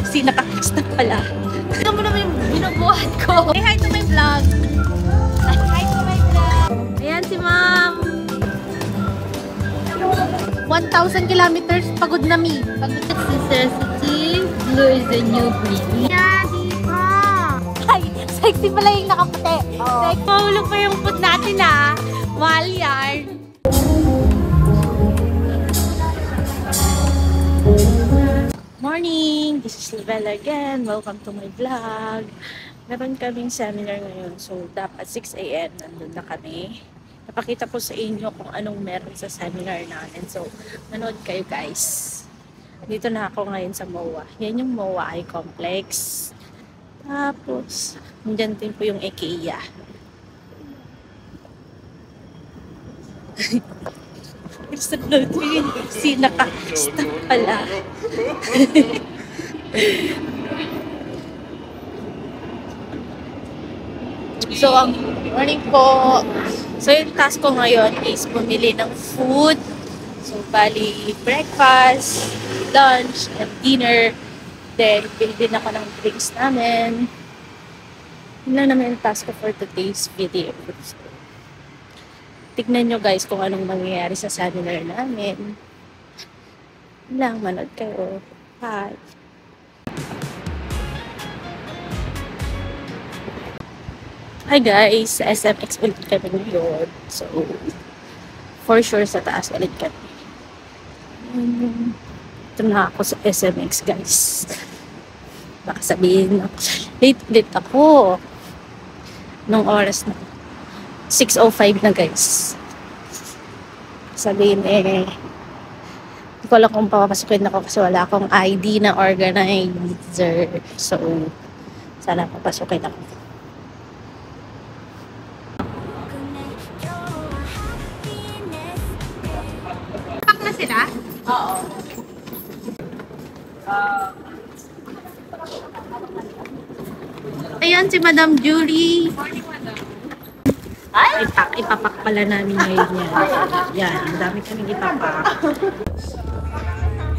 Si nakakasta pala. Tignan mo naman yung binubuhat ko. Say hi to my vlog. Hi to my vlog. Ayan si ma'am. 1,000 kilometers pagod na mi. Pagod na necessity. Blue is the new green. Yeah, diba? Ay, sexy pala yung nakaputi. Oh. Sexy. Mahulog pa yung food natin ah. Mahal yan. Morning! This is Livella again. Welcome to my vlog. Meron kaming seminar ngayon. So, dapat 6 AM nandun na kami. Napakita ko sa inyo kung anong meron sa seminar namin. So, manood kayo guys. Dito na ako ngayon sa MOA. Yan yung MOA Eye Complex. Tapos, nandyan din po yung IKEA. Si nakakasta pala. So, ang morning po. So, yung task ko ngayon is bumili ng food. So, bali, breakfast, lunch, and dinner. Then, bili din ako ng drinks namin. Yun lang naman yung task ko for today's video. So, tignan nyo guys kung anong mangyayari sa seminar namin. Yun lang, manood kayo. Bye! Hi guys! Sa SMX ulit kami ngayon. So, for sure sa taas ulit kami. Ito na ako sa SMX guys. Baka sabihin na, late ulit ako. Nung oras na 6:05 na guys. Sabihin hindi ko alam kung papapasukin ako kasi wala akong ID na organizer. So, sana papasukin ako. Pak na sila? Oo. Ayan si Madam Julie. Morning, Madam. Ay, ipapak pala namin ngayon yan. Yan, ang dami kaming ipapak.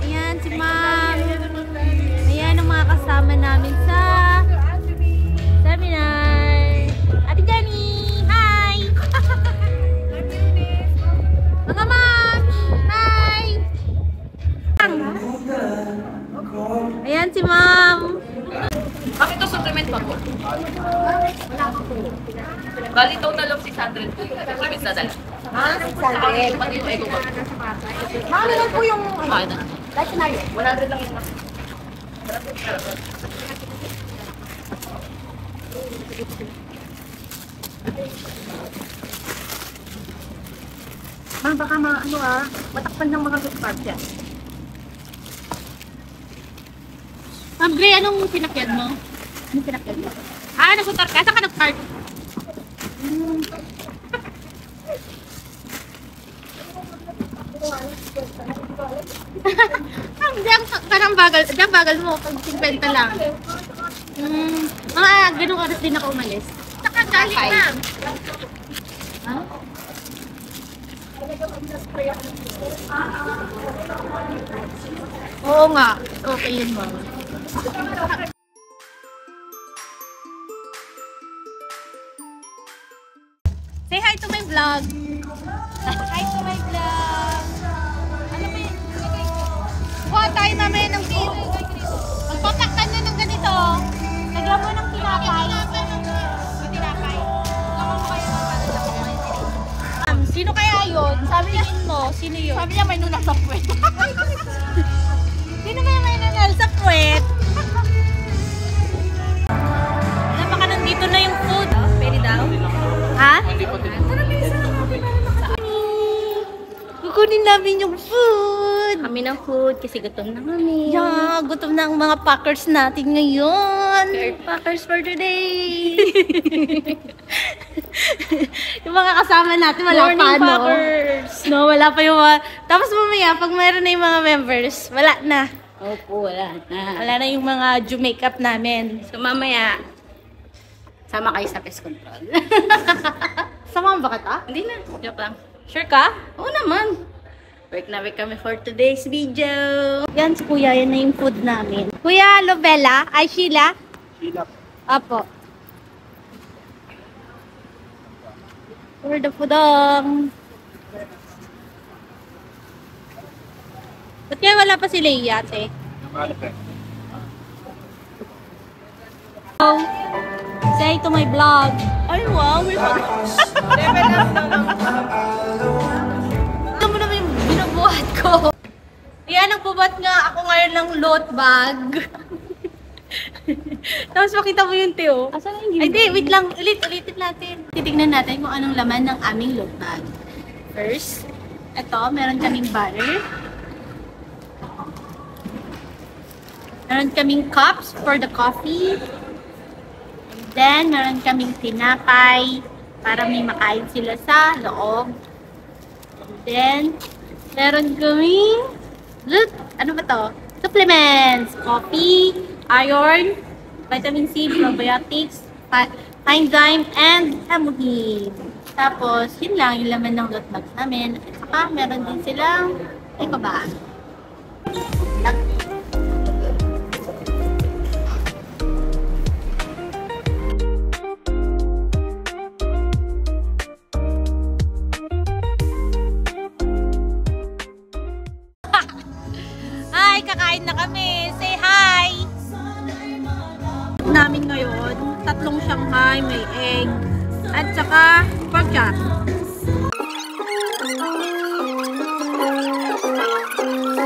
Ayan, si Ma'am. Ayan ang mga kasama namin sa seminar. Ate Jenny, hi! Mga Ma'am, hi! Ayan si Ma'am. Bakit ito supplement pa po? Wala ko po. Bali total of 600 po. Supplements na dala. Ah, 600. Pati yung ego ba? Ano lang po yung Ano? like na yun? 100 lang yun. Ma'am, baka matakpan ng mga lupa dyan. Ma'am Gray, anong pinakyan mo? Anong pinakyan mo? Ah, nasutar ka? Saan ka nag-park? Parang bagal. Diyan bagal mo. Pag 50 lang. Mga ganung oras din ako umalis. Saka galing na. Ha? Oo nga. Okay yun, mama. Say hi to my vlog. Hi to my vlog. Ano ba yun? Kuha tayo mamaya ng beer. Magpapaktan na ng ganito. Lagyan mo ng tinapay. Yung tinapay. Sino kaya yun? Sabi niya mo, sino yun? Sabi niya may nunal sa puwet. Sino kaya may nunal sa puwet? Baka nandito na yung food. Pwede daw? Ha? Kukunin namin yung food. Kami ng food kasi gutom na kami. Yeah, gutom na ang mga packers natin ngayon. Packers for today. Yung mga kasama natin, wala Morning pa, no? packers. No, wala pa yung mga... Tapos mamaya, pag mayroon na yung mga members, wala na. Opo, wala na. Wala na yung mga Ju-makeup namin. So mamaya, sama kayo sa pest control. Sama ba kita? Hindi na, joke lang. Sure ka? Oo naman. Work na work kami for today's video. Yan si Kuya, yan na yung food namin. Kuya, Lovella? Ay, Sheila? Sheila. Apo. For the pudong. Ba't kaya wala pa si Leia, ate? Oh, say to my vlog. Ay, wow. Level up na lang. Ano mo naman yung binubuhat ko? Ayan, nagbubuhat nga ako ngayon ng load bag. Tapos makita mo yung Teo. Asan na yung Ay, di, wait lang. Ulitin natin. Titignan natin kung anong laman ng aming load bag. First, ito, meron kaming butter. Meron kaming cups for the coffee. And then, meron kaming tinapay para may makain sila sa loob. And then, meron kaming, ano ba to? Supplements, coffee, iron, vitamin C, probiotics, enzyme, and hemoglobin. Tapos, yun lang yung laman ng load bags namin. At saka, meron din silang, ay pa ba? Hi! Kakain na kami! Say hi! Namin ngayon, tatlong Shanghai, may egg, at saka pork chop.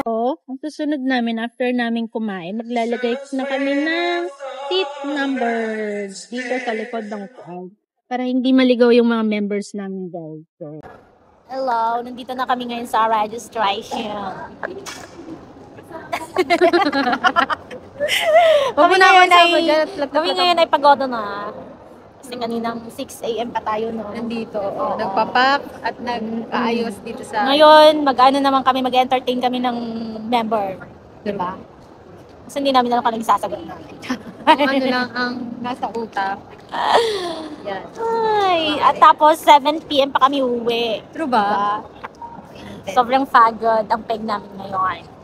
So, ang susunod namin after namin kumain, maglalagay na kami ng seat numbers dito sa likod ng phone para hindi maligaw yung mga members namin guys. So, hello! Nandito na kami ngayon sa registration. Kami ngayon ay pagoda na. Kasi kaninang 6 AM pa tayo, no? Nandito, nagpapak at nag-aayos dito sa... Ngayon, mag-ano naman kami, mag-entertain kami ng member. Diba? Kasi hindi namin alam kung anong sasagot namin. ano lang ang nasa utak. Yan. Ay, at tapos 7 PM pa kami uwi. True ba? Diba? Sobrang pagod ang peg namin ngayon.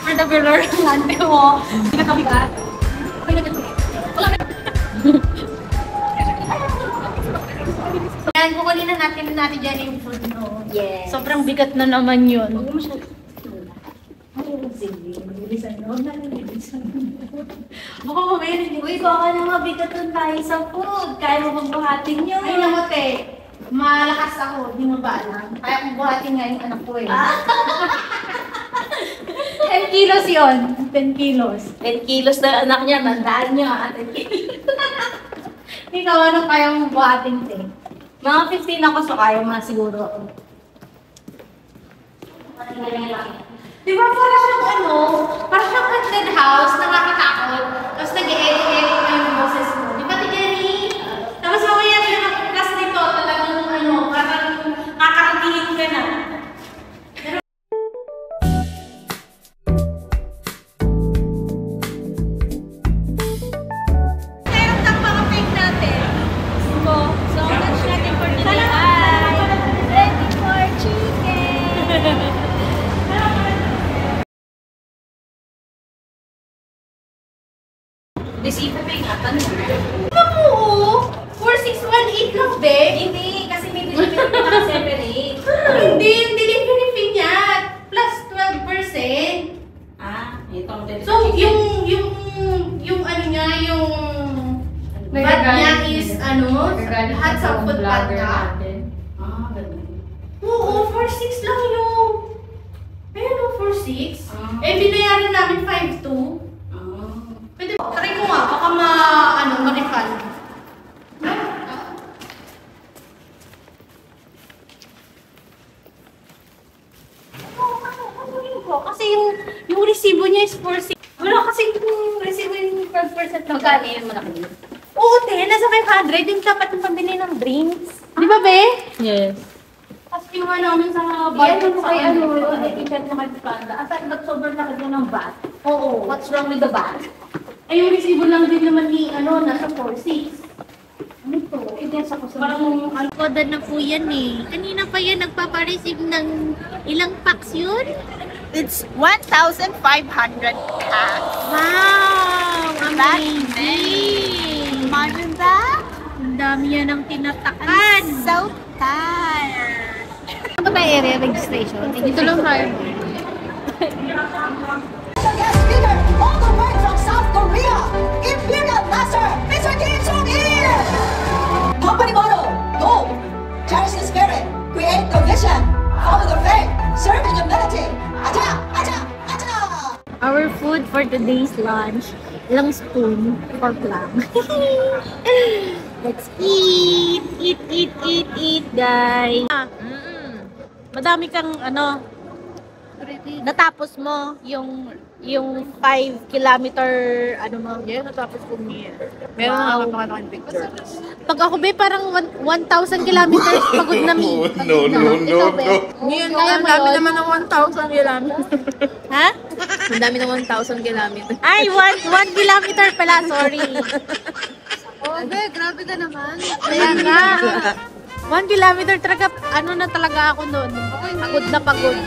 For the pillar ng ante mo. Hindi na kami ka. Okay na kasi. Yan, kukunin na natin dyan yung food, no? Yes. Sobrang bigat na naman yun. Huwag mo siya. Oo, meron. Uy, baka na mabigat nun tayo sa food. Kaya mo bang buhatin yun? Ay, namote. Malakas ako. Di mo ba alam? Kaya kong buhatin nga yung anak ko eh. 10 kilos yun. 10 kilos. 10 kilos na anak niya, tandaan niya. 10 kilos. Ikaw, ano kaya mong buhatin, te? Mga 15 ako, so kaya mga siguro. Di ba para siyang ano? Para siyang haunted house, nakakatakot. Tapos nag-e-edit na yung boses mo. Di ba, Tigani? Tapos mamaya siya ng class nito, talagang ano, parang kakarantingin ka na. Meron tang mga fake natin. So much natin for today. Ready for chicken! Receive pa yung atan. Ano po? 4618 lang, be? Hindi, kasi may delivery pa separate. Hindi, yung delivery fee niya. Plus 12%. Itong delivery. So, yung ano niya, yung VAT niya is ano, lahat sa food panda. Ganun. Oo, 4.6 lang yun. Ayun o, 4.6. Eh, binayaran namin 5.2. Pwede, try ko nga, baka ma-refund. Kasi yung resibo niya is 4.6. Wala kasi yung resibo yung 12% lang. Magkano yun mo na kayo? Oo, te, nasa 500. Yung dapat yung pambili ng drinks. Di ba, be? Yes. Tapos kinuha namin sa Yan mo kay ano, i-check na kay Panda. Asa, nag-sober na kanya ng VAT. Oo. What's wrong with the bag? Ay, yung resibo lang din naman ni, nasa 4.6. Ano to? Koda na po yan eh. Kanina pa yan nagpapareceive ng ilang packs yun? It's 1,500 packs. Wow! Amazing! Imagine that? Ang dami yan ang tinatakan. So tired. Ano ba area registration? Dito lang tayo. Guest speaker all the way from South Korea, Imperial Master, Mr. Kim Jong-il! Company motto, go! Cherish the spirit, create the vision, follow the faith, serve in humility. Aja! Aja! Aja! Our food for today's lunch, ilang spoon, pork lang. Let's eat! Eat, eat, eat, eat, guys! Madami kang, natapos mo yung 5 kilometer, Yes, natapos ko niya. Meron Wow. ako mga picture. Pag ako ba, parang 1,000 kilometers pagod na mi. No, no, no, no. Ngayon, Kaya ang mo dami yun? naman ng 1,000 kilometers. Ha? Ang dami ng 1,000 kilometers. Ay, 1 kilometer pala, sorry. Grabe, grabe ka naman. Kaya nga. 1 kilometer talaga, na talaga ako noon. Pagod na pagod.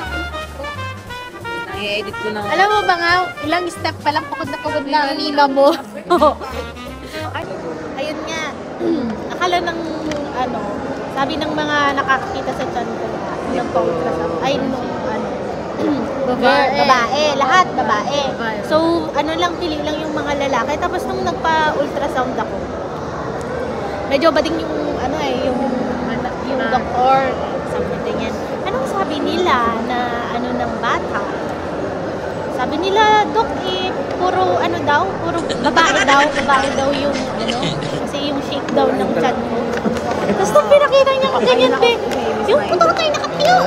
I-edit ko na. Alam mo ba nga, ilang step pa lang pagod na ang nina mo. Ayun nga. Akala ng, sabi ng mga nakakakita sa chan ko, ng ultrasound, ay, babae, lahat babae. So, pili lang yung mga lalaki. Tapos nung nagpa-ultrasound ako, medyo bading yung, yung doktor, sabi niya ganyan. Anong sabi nila na, ng bata? Sabi nila, Dok, puro babae daw yung, kasi yung shape daw ng chan ko. Tapos nung pinakita niya ko ganyan, be, yung puto tayo nakatayo.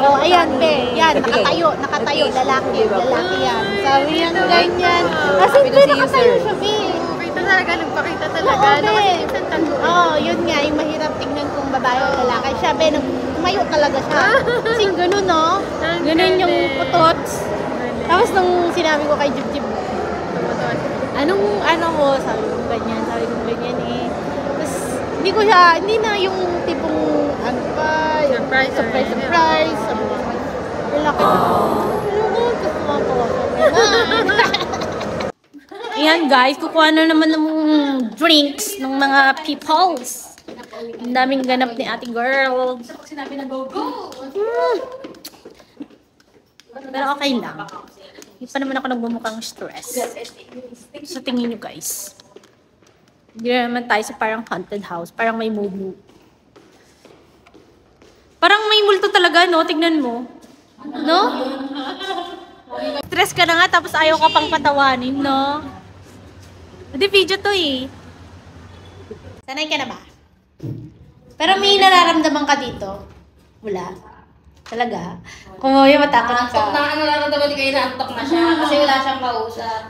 Oh, ayan, be, yan, nakatayo, lalaki yan. Sabi niya ganyan. Kasi be, nakatayo siya, be. Nagpakita talaga. Oo, yun nga, yung mahirap tingnan kung babae o lalaki. Siya, be, tumayo talaga siya. Kasi ganun, no? Ganun yung putots. Tapos nung sinabi ko kay Jib, anong mo? Sabi ko ganyan eh. Tapos, hindi na yung tipong, surprise. Sabi ko, lalaki na. Tapos tumatawa ko. Ayan guys, kukuha na naman ng drinks ng mga peoples. Ang daming ganap ni ate girl. Pero okay lang. Hindi pa naman ako nagbumukhang stress. Sa tingin nyo guys. Hindi naman tayo sa parang haunted house. Parang may mood. Parang may multo talaga, no? Tignan mo. No? Stress ka na nga, tapos ayaw ka pang patawanin, no? Hindi, video to eh. Sanay ka na ba? Pero may nararamdaman ka dito? Wala. Talaga? Kung may matakot ka. Nararamdaman kayo na antok na siya kasi wala siyang kausap.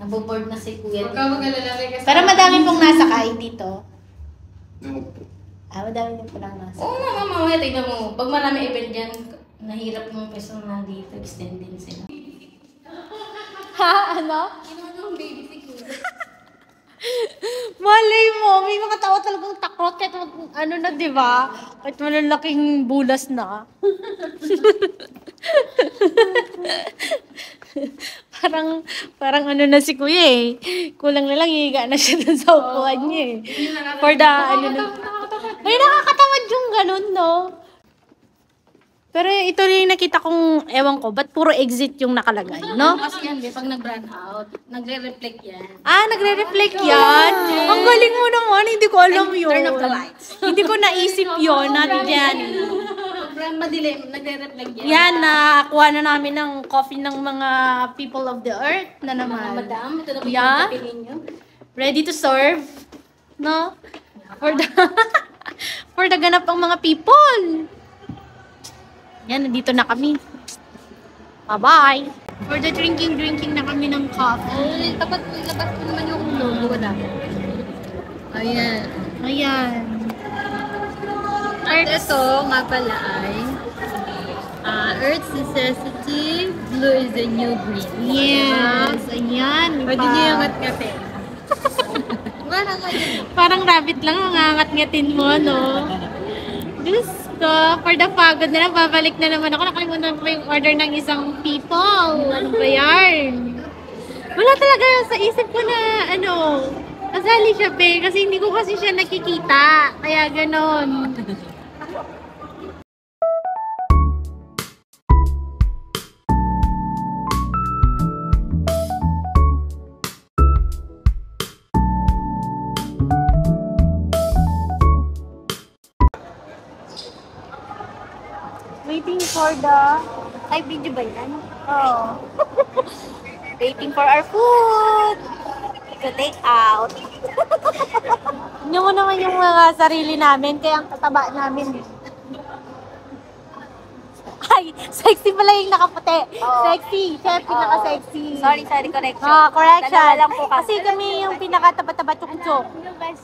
Naboboard na si Kuya. Pero madami pong nasakay dito. Madami din po lang nasa. Oo naman, mamaya tignan mo. Pag marami event dyan, nahirap yung person na dito, extend din sila. Ha? Ano? Malay mo, may mga tao talagang takot kahit di ba? Kahit malalaking bulas na. parang na si Kuya eh. Kulang na lang, higa na siya dun sa upuan niya eh. For the, may nakakatamad yung ganun, no? Pero ito yung nakita kong, ewan ko, ba't puro exit yung nakalagay, no? Kasi yan, pag nag-run out, nagre-reflect yan. Nagre-reflect yan? Ang galing mo naman, hindi ko alam yun. Turn off the lights. Hindi ko naisip yun, Ate Jenny. Pag madilim, nagre-reflect yan. Yan, nakuha na namin ng coffee ng mga people of the earth na Mga naman. madam, ito na po Yeah. yung kapilin nyo. Ready to serve, no? For the, for the ganap ang mga people. Yan, nandito na kami. Bye-bye! For the drinking na kami ng coffee. Labas ko naman yung logo na. Ayan. Ayan. At ito nga pala ay Earth's necessity, blue is the new green. Yes, ayan. Pwede niyo yung ngat-ngate. Parang rabbit lang ang angat-ngatin mo, no? Diyos ko, for the pagod na lang, babalik na naman ako. Nakalimutan ko yung order ng isang people. Ano ba yan? Wala talaga sa isip ko na, kasali siya, be. Kasi hindi ko kasi siya nakikita. Kaya ganon. Waiting for the... Ay, video ba yan? Oh. Waiting for our food to take out. Tignan mo naman yung mga sarili namin, kaya ang tataba namin. Ay, sexy pala yung nakaputi. Sexy. Siya yung pinaka-sexy. Sorry, correction. Correction. Dalawa lang po Kasi kami yung pinaka-taba-taba tsuk-tsuk.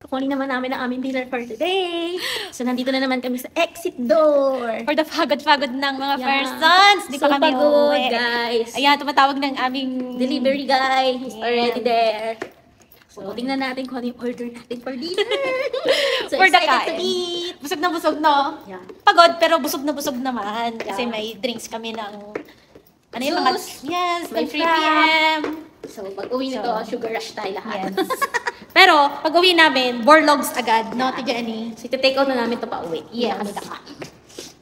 Kukunin naman namin ang aming dinner for today. So, nandito na naman kami sa exit door. For the pagod-pagod ng mga Yeah. persons. Di pa So kami pagod, uuwi. guys. Ayan, tumatawag ng aming Delivery guy, he's already there. So, tingnan natin kung ano yung order natin for dinner. So, for the excited to kain. eat. Busog na busog, no? Yeah. Pagod, pero busog na busog naman. Kasi Yeah. may drinks kami ng... Ano yung mga... Juice. Yes, May may 3 p.m. So, pag uwi nito, sugar rush tayo lahat. Yes. Pero, pag uwi namin, borlogs agad, no, Ate Jenny? So, iti-take out na namin ito pa uwi. Yes. Hindi na kami kakain.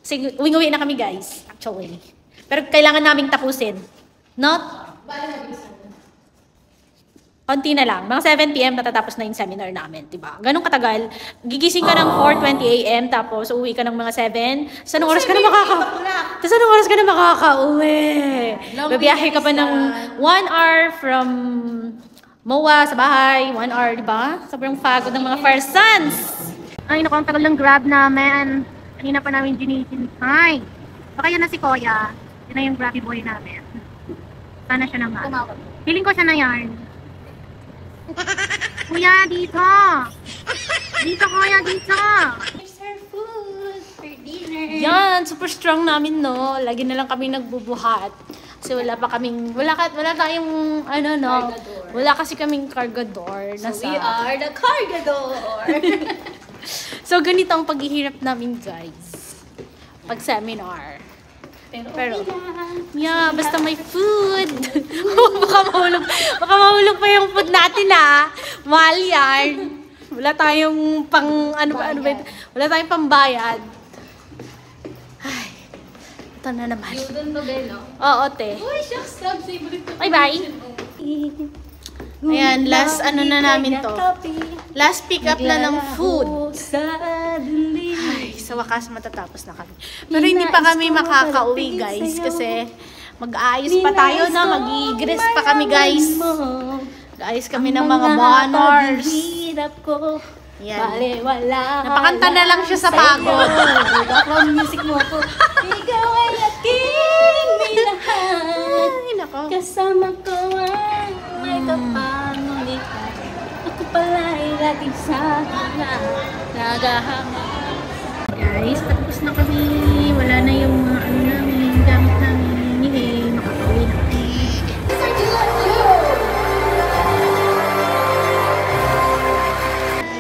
Kasi uwi na kami, guys. Actually. Pero kailangan naming tapusin. Not? Konti na lang. Mga 7 p.m. natatapos na yung seminar namin, diba? Ganun katagal. Gigising ka ng 4:20 a.m. tapos uuwi ka ng mga 7. Sa anong oras ka na Tapos anong oras ka na makaka-uwi? Babiyahe ka pa ng 1 hour from MOA sa bahay. 1 hour, diba? Sobrang pagod ng mga first sons. Ay, naku, ang tagal ng grab namin. Kanina pa namin ginisintay. Baka yan na si Koya. Yan na yung grabby boy namin. Sana siya naman. Feeling ko siya na yan. Kuya, dito! Dito, kuya, dito! Here's our food for dinner. Yan, super strong namin, no? Lagi na lang kami nagbubuhat. Kasi wala tayong, Cargador. wala kasi kaming cargador. So, we are the cargador. So, ganito ang paghihirap namin, guys. Pag seminar. Pero, yeah, basta may food. baka mahulog pa yung food natin, ah. Mahal yan. Wala tayong wala tayong pambayad. Ay, ito na naman. Yun to, Beno. Oo, te. Uy, shucks, crab favorite ko. Bye-bye. Ayan, last na namin to. Last pick up na ng food. Ay, sa wakas matatapos na kami. Pero hindi pa kami makakauwi, guys. Kasi mag-aayos pa tayo na. Mag-i-gress pa kami, guys. Mag-aayos kami ng mga banners. Yan. Napakanta na lang siya sa pagod. Background music mo ako. Ikaw ay aking nilahat. Ay, nako. Kasama ko ang may kapangulitan. Ako pala'y laging sa nagahanga. Guys, patapos na kami. Wala na yung mga namin, gamit namin. Makakauwi na kami.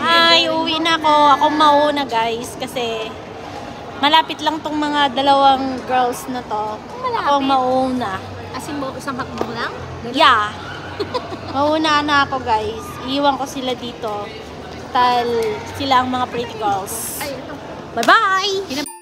Ay, uwi na ako. Ako mauna, guys. Kasi malapit lang tong mga dalawang girls na to. Ako mauna. As in, isang hakbang lang? Yeah. Mauna na ako, guys. Iiwan ko sila dito. Tal sila ang mga pretty girls. Ay, ito. Bye-bye!